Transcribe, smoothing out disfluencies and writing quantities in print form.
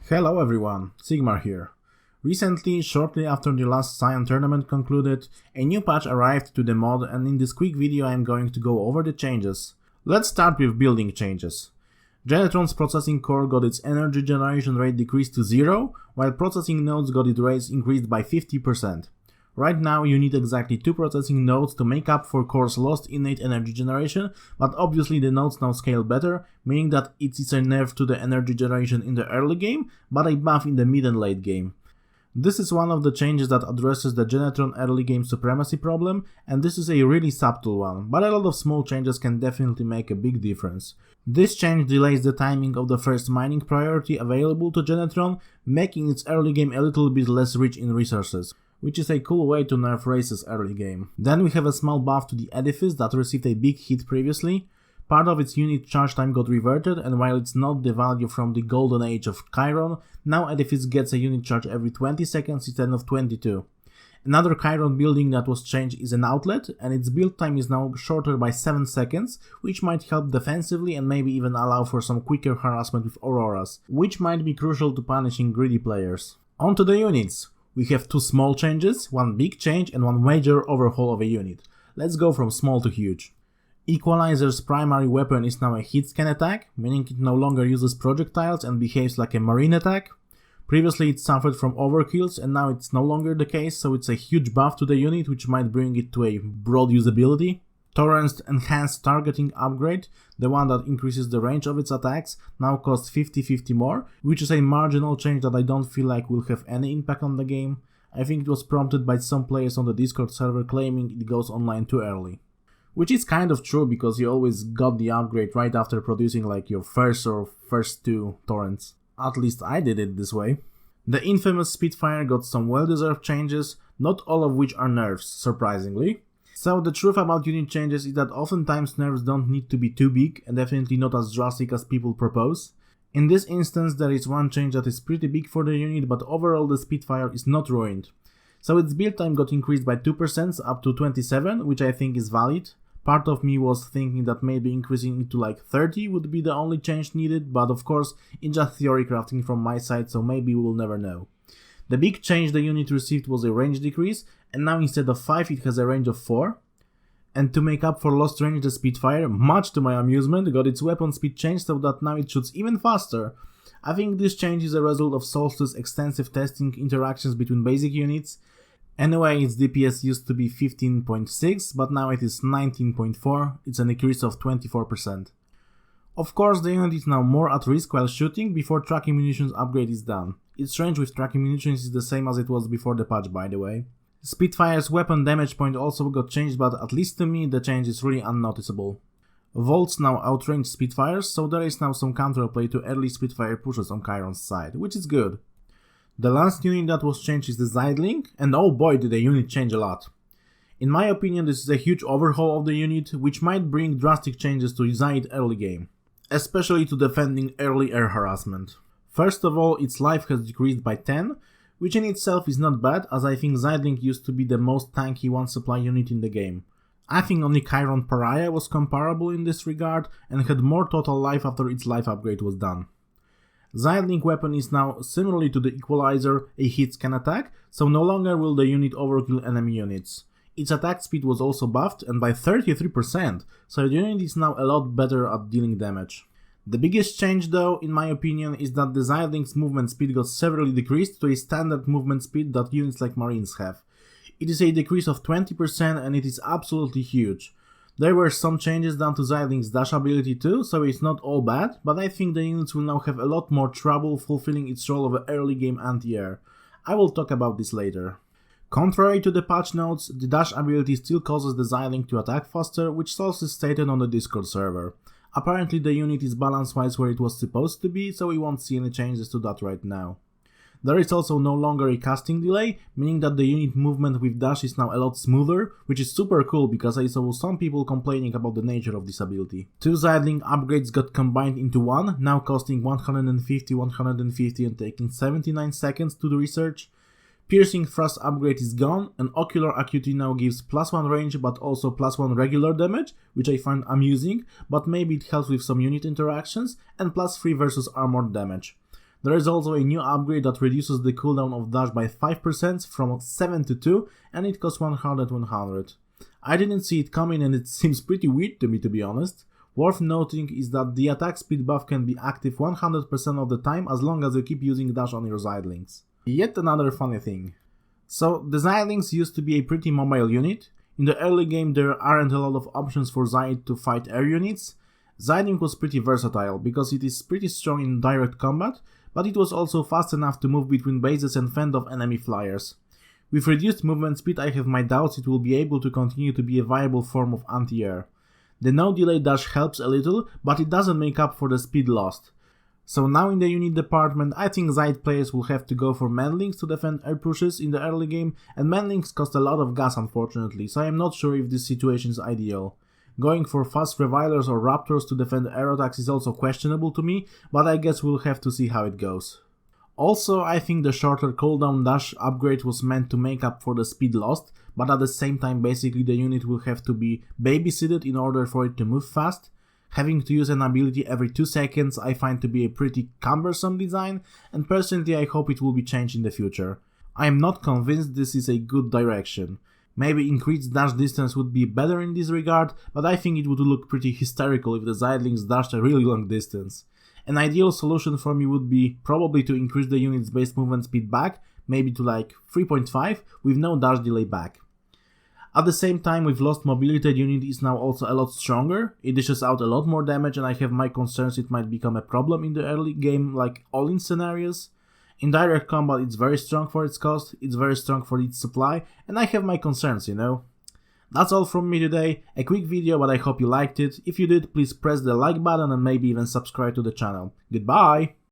Hello everyone, Sigmar here. Recently, shortly after the last Scion tournament concluded, a new patch arrived to the mod, and in this quick video I am going to go over the changes. Let's start with building changes. Genetron's processing core got its energy generation rate decreased to 0, while processing nodes got its rates increased by 50%. Right now you need exactly 2 processing nodes to make up for core's lost innate energy generation, but obviously the nodes now scale better, meaning that it is a nerf to the energy generation in the early game, but a buff in the mid and late game. This is one of the changes that addresses the Genetron early game supremacy problem, and this is a really subtle one, but a lot of small changes can definitely make a big difference. This change delays the timing of the first mining priority available to Genetron, making its early game a little bit less rich in resources, which is a cool way to nerf races early game. Then we have a small buff to the edifice that received a big hit previously. Part of its unit charge time got reverted, and while it's not the value from the golden age of Chiron, now edifice gets a unit charge every 20 seconds instead of 22. Another Chiron building that was changed is an outlet, and its build time is now shorter by 7 seconds, which might help defensively and maybe even allow for some quicker harassment with auroras, which might be crucial to punishing greedy players. On to the units. We have 2 small changes, 1 big change and 1 major overhaul of a unit. Let's go from small to huge. Equalizer's primary weapon is now a hit scan attack, meaning it no longer uses projectiles and behaves like a marine attack. Previously it suffered from overkills and now it's no longer the case, so it's a huge buff to the unit which might bring it to a broad usability. Torrent's enhanced targeting upgrade, the one that increases the range of its attacks, now costs 50/50 more, which is a marginal change that I don't feel like will have any impact on the game. I think it was prompted by some players on the Discord server claiming it goes online too early. Which is kind of true, because you always got the upgrade right after producing like your first 2 torrents. At least I did it this way. The infamous Spitfire got some well-deserved changes, not all of which are nerfs, surprisingly. So the truth about unit changes is that oftentimes nerfs don't need to be too big, and definitely not as drastic as people propose. In this instance there is one change that is pretty big for the unit, but overall the Spitfire is not ruined. So its build time got increased by 2% up to 27, which I think is valid. Part of me was thinking that maybe increasing it to like 30 would be the only change needed, but of course it's just theory crafting from my side, so maybe we will never know. The big change the unit received was a range decrease, and now instead of 5 it has a range of 4. And to make up for lost range, the Spitfire, much to my amusement, got its weapon speed changed so that now it shoots even faster. I think this change is a result of Solstice's extensive testing interactions between basic units. Anyway, its DPS used to be 15.6, but now it is 19.4, it's an increase of 24%. Of course, the unit is now more at risk while shooting before tracking munitions upgrade is done. Its range with tracking munitions is the same as it was before the patch, by the way. Spitfire's weapon damage point also got changed, but at least to me the change is really unnoticeable. Volts now outrange Spitfires, so there is now some counterplay to early Spitfire pushes on Chiron's side, which is good. The last unit that was changed is the Sidelink, and oh boy did the unit change a lot. In my opinion this is a huge overhaul of the unit, which might bring drastic changes to Zide early game, especially to defending early air harassment. First of all, its life has decreased by 10, which in itself is not bad, as I think Sidelink used to be the most tanky 1 supply unit in the game. I think only Chiron Pariah was comparable in this regard and had more total life after its life upgrade was done. Sidelink weapon is now, similarly to the Equalizer, a hit scan attack, so no longer will the unit overkill enemy units. Its attack speed was also buffed, and by 33%, so the unit is now a lot better at dealing damage. The biggest change though, in my opinion, is that the Sidelink's movement speed got severely decreased to a standard movement speed that units like Marines have. It is a decrease of 20% and it is absolutely huge. There were some changes done to Sidelink's dash ability too, so it's not all bad, but I think the units will now have a lot more trouble fulfilling its role of an early game anti-air. I will talk about this later. Contrary to the patch notes, the dash ability still causes the Sidelink to attack faster, which Solstice stated on the Discord server. Apparently the unit is balance-wise where it was supposed to be, so we won't see any changes to that right now. There is also no longer a casting delay, meaning that the unit movement with dash is now a lot smoother, which is super cool because I saw some people complaining about the nature of this ability. 2 Sidelink upgrades got combined into 1, now costing 150 and taking 79 seconds to do research. Piercing Thrust upgrade is gone, and Ocular Acuity now gives +1 range but also +1 regular damage, which I find amusing, but maybe it helps with some unit interactions, and +3 versus armored damage. There is also a new upgrade that reduces the cooldown of dash by 5% from 7 to 2, and it costs 100. I didn't see it coming and it seems pretty weird to me, to be honest. Worth noting is that the attack speed buff can be active 100% of the time as long as you keep using dash on your Sidelinks. Yet another funny thing. So the Sidelinks used to be a pretty mobile unit. In the early game there aren't a lot of options for Zide to fight air units. Sidelink was pretty versatile because it is pretty strong in direct combat, but it was also fast enough to move between bases and fend off enemy flyers. With reduced movement speed I have my doubts it will be able to continue to be a viable form of anti-air. The no delay dash helps a little, but it doesn't make up for the speed lost. So now in the unit department I think Zide players will have to go for manlinks to defend air pushes in the early game, and manlinks cost a lot of gas unfortunately, so I am not sure if this situation is ideal. Going for fast revilers or raptors to defend air attacks is also questionable to me, but I guess we'll have to see how it goes. Also, I think the shorter cooldown dash upgrade was meant to make up for the speed lost, but at the same time basically the unit will have to be babysitted in order for it to move fast. Having to use an ability every 2 seconds I find to be a pretty cumbersome design, and personally I hope it will be changed in the future. I am not convinced this is a good direction. Maybe increased dash distance would be better in this regard, but I think it would look pretty hysterical if the Sidelinks dashed a really long distance. An ideal solution for me would be probably to increase the unit's base movement speed back, maybe to like 3.5 with no dash delay back. At the same time, with lost mobility, the unit is now also a lot stronger, it dishes out a lot more damage and I have my concerns it might become a problem in the early game like all-in scenarios. In direct combat it's very strong for its cost, it's very strong for its supply, and I have my concerns, you know. That's all from me today, a quick video but I hope you liked it. If you did, please press the like button and maybe even subscribe to the channel. Goodbye!